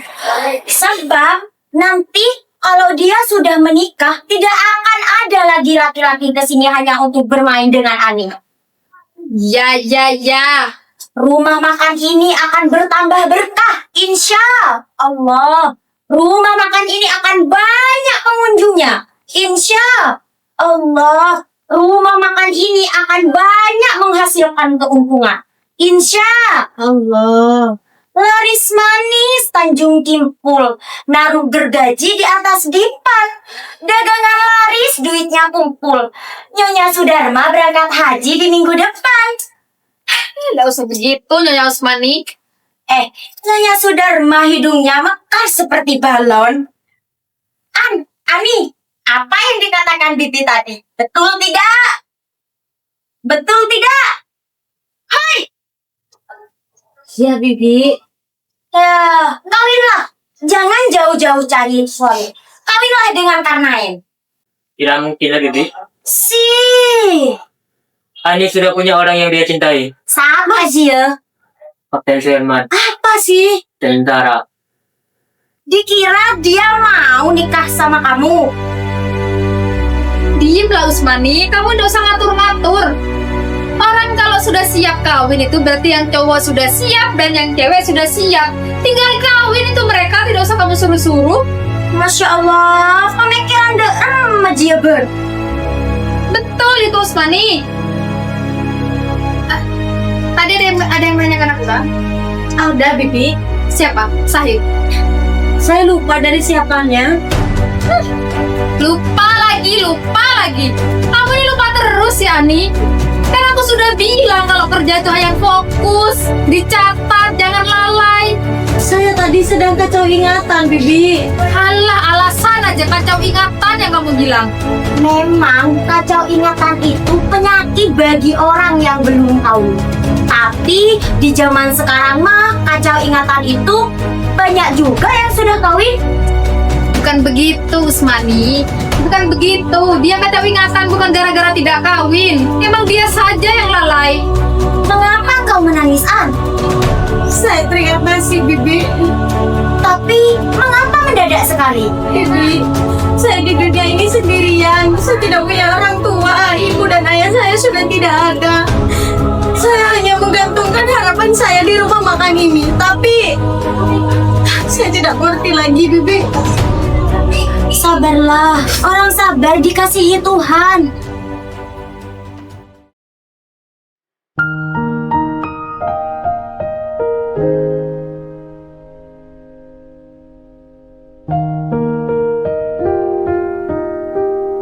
Sebab nanti kalau dia sudah menikah, tidak akan ada lagi laki-laki kesini hanya untuk bermain dengan Ani. Ya. Rumah makan ini akan bertambah berkah, insya Allah. Rumah makan ini akan banyak pengunjungnya, insya Allah. Rumah makan ini akan banyak menghasilkan keuntungan, insya Allah. Laris manis Tanjung Kimpul, naruh gergaji di atas dipan. Dagangan laris, duitnya kumpul. Nyonya Sudarma berangkat haji di minggu depan. Tidak usah begitu, Nyonya Usmani. Nyonya Sudarma hidungnya mekar seperti balon. Ani, apa yang dikatakan Bibi tadi? Betul tidak? Betul tidak? Hai! Ya, Bibi. Ya, kawinlah. Jangan jauh-jauh cari suami. Kawinlah dengan Karnain. Tidak mungkin lah, Bibi. Ani sudah punya orang yang dia cintai. Sama sih ya. Kapten Suherman, Apa sih? tentara. Dikira dia mau nikah sama kamu. Diamlah, Usmani. Kamu tidak usah ngatur-ngatur. Orang kalau sudah siap kawin itu berarti yang cowok sudah siap dan yang cewek sudah siap. Tinggal kawin itu mereka, tidak usah kamu suruh-suruh. Masya Allah, pemikiran aja ber. Betul itu, Usmani. Tadi ada yang menanyakan aku kan? Ada, Bibi. Siapa? Sahib. Saya lupa dari siapanya. Lupa lagi. Kamu ini lupa terus ya, Ani. Kan aku sudah bilang kalau kerja itu hanya fokus, dicatat, jangan lalai. Saya tadi sedang kacau ingatan, Bibi. Halah, alasan aja kacau ingatan yang kamu bilang. Memang kacau ingatan itu penyakit bagi orang yang belum tahu. Tapi di zaman sekarang mah kacau ingatan itu banyak juga yang sudah kawin. Bukan begitu, Usmani. Bukan begitu. Dia kacau ingatan bukan gara-gara tidak kawin. Emang dia saja yang lalai. Mengapa kau menangis, An? Saya terima kasih, Bibi. Tapi mengapa mendadak sekali? Bibi, saya di dunia ini sendirian. Saya tidak punya orang tua. Ibu dan ayah saya sudah tidak ada. Saya hanya menggantungkan harapan saya di rumah makan ini. Tapi saya tidak mengerti lagi, Bibi. Sabarlah, orang sabar dikasihi Tuhan.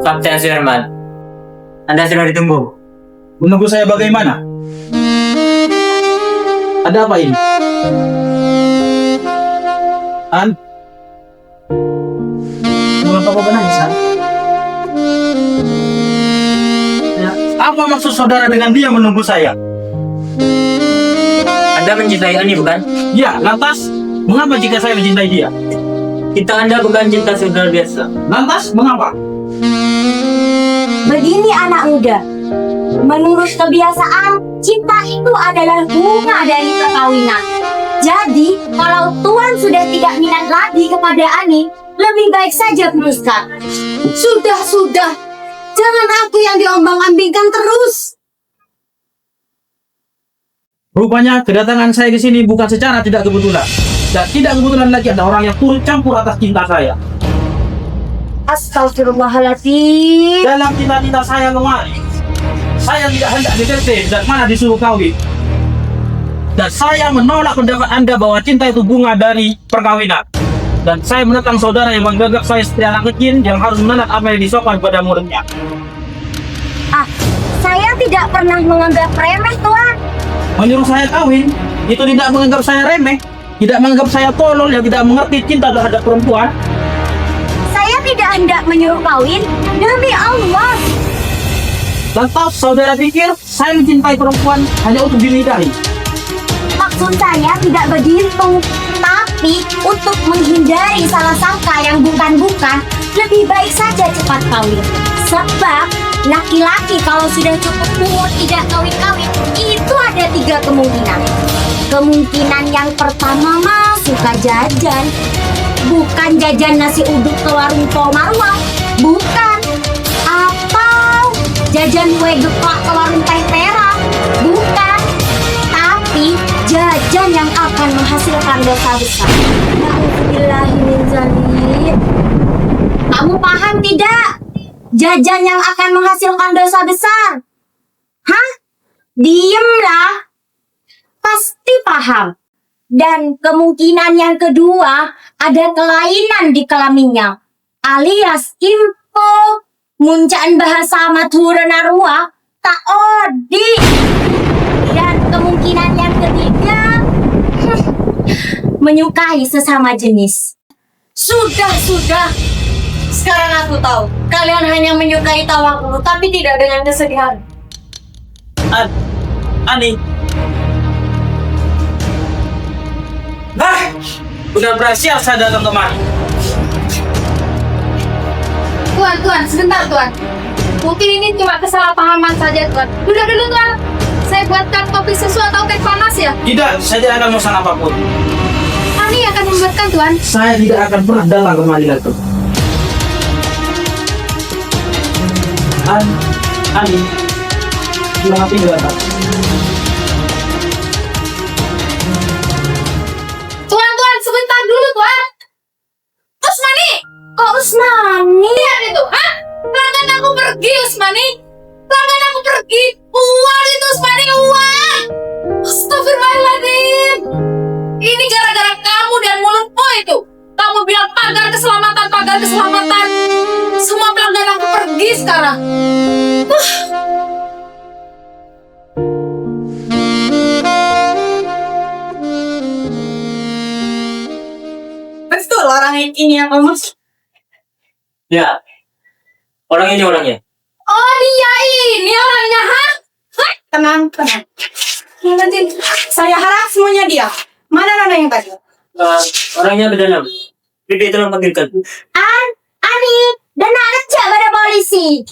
Kapten Suherman, Anda sudah ditunggu. Menunggu saya bagaimana? Ada apa ini? An? Mengapa kau menangis, An? Ya, apa maksud saudara dengan dia menunggu saya? Anda mencintai Ani, bukan? Ya, lantas mengapa jika saya mencintai dia? Cinta Anda bukan cinta saudara biasa. Lantas mengapa? Begini anak muda, menurut kebiasaan, cinta itu adalah bunga dari perkawinan. Jadi, kalau Tuan sudah tidak minat lagi kepada Ani, lebih baik saja putuskan. Sudah. Jangan aku yang diombang-ambingkan terus. Rupanya kedatangan saya ke sini bukan secara tidak kebetulan. Dan tidak kebetulan lagi ada orang yang turut campur atas cinta saya. Astagfirullahaladzim. Dalam cita-cita saya kemarin, saya tidak hendak dikasih dan mana disuruh kawin. Dan saya menolak pendapat Anda bahwa cinta itu bunga dari perkawinan. Dan saya menentang saudara yang menganggap saya seperti anak kecil yang harus menolak apa yang disopan pada muridnya. Saya tidak pernah menganggap remeh, Tuan. Menyuruh saya kawin, itu tidak menganggap saya remeh, tidak menganggap saya tolol yang tidak mengerti cinta terhadap perempuan. Saya tidak hendak menyuruh kawin, demi Allah. Lantas saudara pikir saya mencintai perempuan hanya untuk dinikahi? Maksud saya tidak begitu. Tapi untuk menghindari salah sangka yang bukan-bukan, lebih baik saja cepat kawin. Sebab laki-laki kalau sudah cukup umur tidak kawin-kawin, itu ada 3 kemungkinan. Kemungkinan yang pertama mah suka jajan. Bukan jajan nasi uduk ke warung Tomarwa, bukan. Atau jajan kue geplak ke warung Teh Tera, bukan. Tapi jajan yang akan menghasilkan dosa besar. Nauzubillahiminzalik. Kamu paham tidak? Jajan yang akan menghasilkan dosa besar. Hah? Diemlah. Pasti paham. Dan kemungkinan yang kedua, ada kelainan di kelaminnya. Alias info. Muncaan bahasa matura narua. Tak odi. Dan kemungkinan yang ketiga, menyukai sesama jenis. Sudah. Sekarang aku tahu, kalian hanya menyukai tawaku, tapi tidak dengan kesedihan. Ani. Udah berhasil saya datang kemari. Tuan, sebentar Tuan. Mungkin ini cuma kesalahpahaman saja Tuan. Duduk dulu Tuan. Saya buatkan kopi susu atau teh panas ya. Tidak, saya tidak akan memesan apapun. Ani akan membuatkan Tuan. Saya tidak akan pernah datang kemari lagi. Ani, selamat tinggal. Tuan, sebentar dulu Tuan. Usmani, Kok Usmani? lihat itu, hah? Pelanggan aku pergi Usmani. Pelanggan aku pergi. Uang itu Usmani, uang. Astagfirullahaladzim. Ini gara-gara kamu dan mulutmu itu. Kamu bilang pagar keselamatan. Semua pelanggan aku pergi sekarang. Betul orang ini yang emas. Ya, orang ini orangnya. Oh dia ini orangnya, hah? Tenang. Nanti saya harap semuanya dia. Mana nona yang tadi? Orangnya di dalam. Dia tolong panggilkan. Ani, dan kerja pada polisi.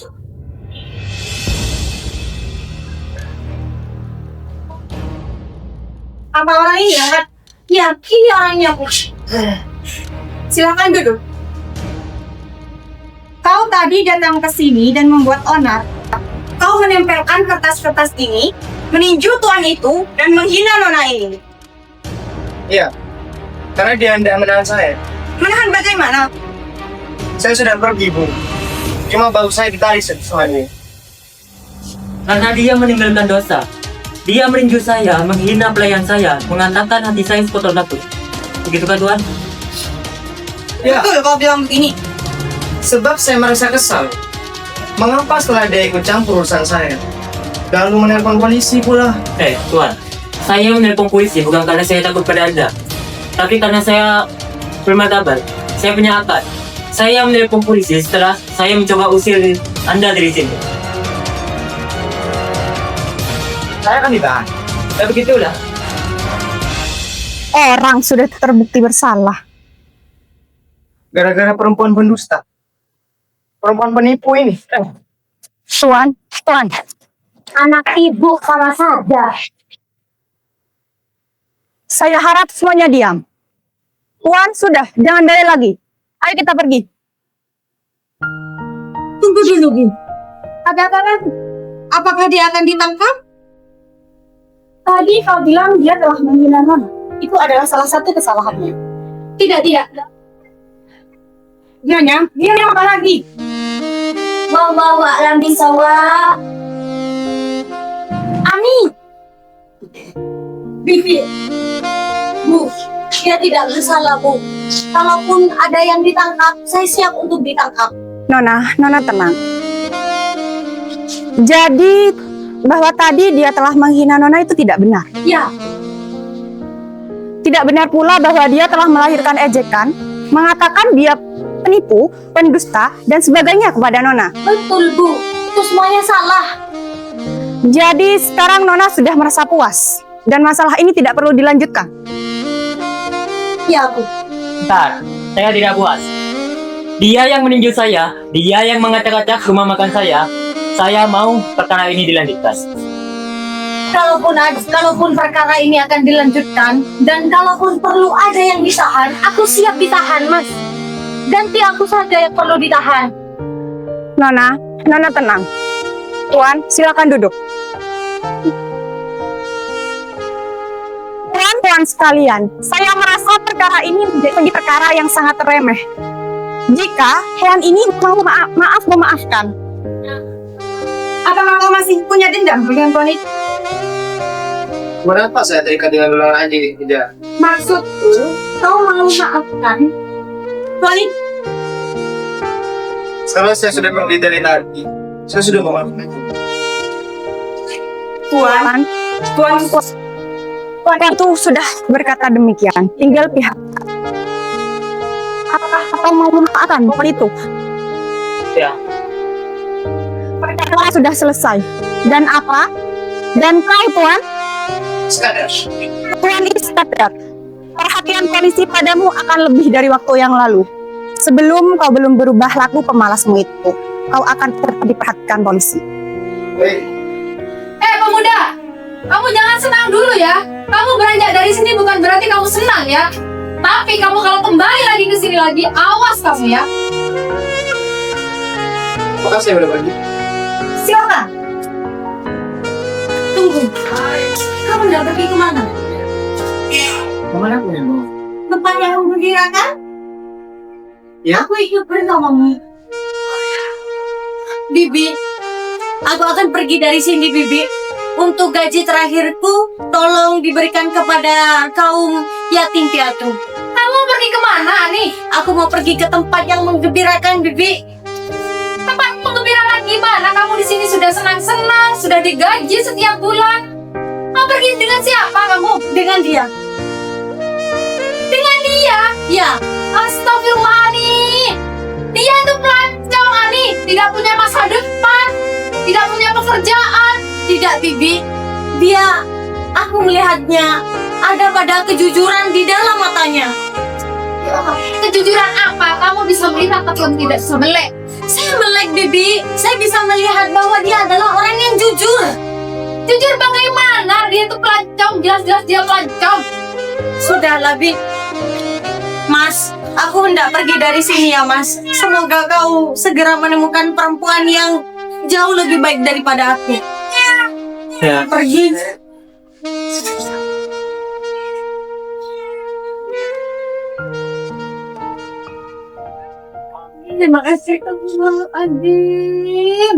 Apa orang ini ya? Ya, ini orangnya. Silakan duduk. Kau tadi datang ke sini dan membuat onar. Kau menempelkan kertas-kertas ini, meninju tuan itu, dan menghina nona ini. Iya, karena dia hendak menahan saya. Menahan bagaimana? Saya sudah pergi, Bu. Cuma bau saya ditarik semuanya. Karena dia meninggalkan dosa. Dia merinju saya, menghina pelayan saya, mengatakan hati saya sekotor batu. Begitu kan Tuan? Ya, Betul kau bilang begini. sebab saya merasa kesal. Mengapa setelah dia ikut campur urusan saya, lalu menelpon polisi pula? Tuan, saya menelpon polisi bukan karena saya takut pada Anda, tapi karena saya bermartabat, saya punya akal. Saya menelpon polisi setelah saya mencoba usir Anda dari sini. Saya akan ditahan. Ya begitulah. Orang sudah terbukti bersalah. Gara-gara perempuan pendusta. Perempuan penipu ini. Tuan. Anak ibu salah saja. Saya harap semuanya diam. Tuan, sudah, jangan dalih lagi. Ayo kita pergi. Tunggu dulu, Bu. Ada apa lagi? Apakah dia akan ditangkap? Tadi kau bilang dia telah menghina Nona. Itu adalah salah satu kesalahannya. Tidak. Nyonya, dia yang apa lagi? Mau bawa lambi sawa. Ani! Bibi. Bu, dia tidak bersalah, Bu. Kalaupun ada yang ditangkap, saya siap untuk ditangkap. Nona tenang. Jadi, bahwa tadi dia telah menghina Nona itu tidak benar. Ya, Tidak benar pula bahwa dia telah melahirkan ejekan, mengatakan dia penipu, pendusta, dan sebagainya kepada Nona. betul, Bu. Itu semuanya salah. Jadi sekarang Nona sudah merasa puas, dan masalah ini tidak perlu dilanjutkan. Ya, Bu. Bentar, saya tidak puas. Dia yang meninju saya, dia yang mengacak-acak rumah makan saya. Saya mau perkara ini dilanjutkan. Kalaupun perkara ini akan dilanjutkan, dan kalaupun perlu ada yang ditahan, aku siap ditahan, Mas. Ganti aku saja yang perlu ditahan. Nona tenang. Tuan, silakan duduk. Tuan sekalian, saya merasa perkara ini menjadi perkara yang sangat remeh. Jika hewan ini mau memaafkan, Apakah kau masih punya dendam dengan Tuan itu? Kenapa saya terikat dengan ular anjing tidak? Maksudku, kau mau maafkan Tuan itu? Sekarang saya sudah pergi dari tadi. Saya sudah memaafkan. Tuan itu sudah berkata demikian. Tinggal pihak. Apakah kau mau memaafkan Tuan itu? Ya. Perkara sudah selesai. Dan apa? Dan kau, Tuan? Sadar. Tuan Iskandar, perhatian polisi padamu akan lebih dari waktu yang lalu. Sebelum kau belum berubah laku pemalasmu itu, kau akan tetap diperhatikan polisi. Baik. Pemuda, kamu jangan senang dulu ya. Kamu beranjak dari sini bukan berarti kamu senang ya. Tapi kamu kalau kembali lagi ke sini lagi, awas kamu ya. Makasih saya udah pergi. Silakan. Tunggu. Kamu udah pergi kemana? Kemana aku yang mau? Tempat yang menggembirakan? Ya? Aku ikut bersamamu. Bibi, aku akan pergi dari sini, Bibi. Untuk gaji terakhirku, tolong diberikan kepada kaum yatim piatu. Kamu pergi kemana nih? Aku mau pergi ke tempat yang menggembirakan, Bibi. Tempat penggembiraan gimana? Kamu di sini sudah senang-senang, sudah digaji setiap bulan. Mau pergi dengan siapa kamu? Dengan dia. Dengan dia? Ya, Astagfirullah, Ani. Dia itu pelancong, Ani. Tidak punya masa depan, tidak punya pekerjaan. tidak, Bibi. Dia, aku melihatnya ada pada kejujuran di dalam matanya. Kejujuran apa? Kamu bisa melihat tapi kamu tidak bisa melek. Saya melek, Bibi. Saya bisa melihat bahwa dia adalah orang yang jujur. Jujur bagaimana? Dia itu pelancong, jelas-jelas dia pelancong. Sudahlah, Bi. Mas, aku hendak pergi dari sini ya, Mas. Semoga kau segera menemukan perempuan yang jauh lebih baik daripada aku. Ya. Pergi. Terima kasih kamu, Adim.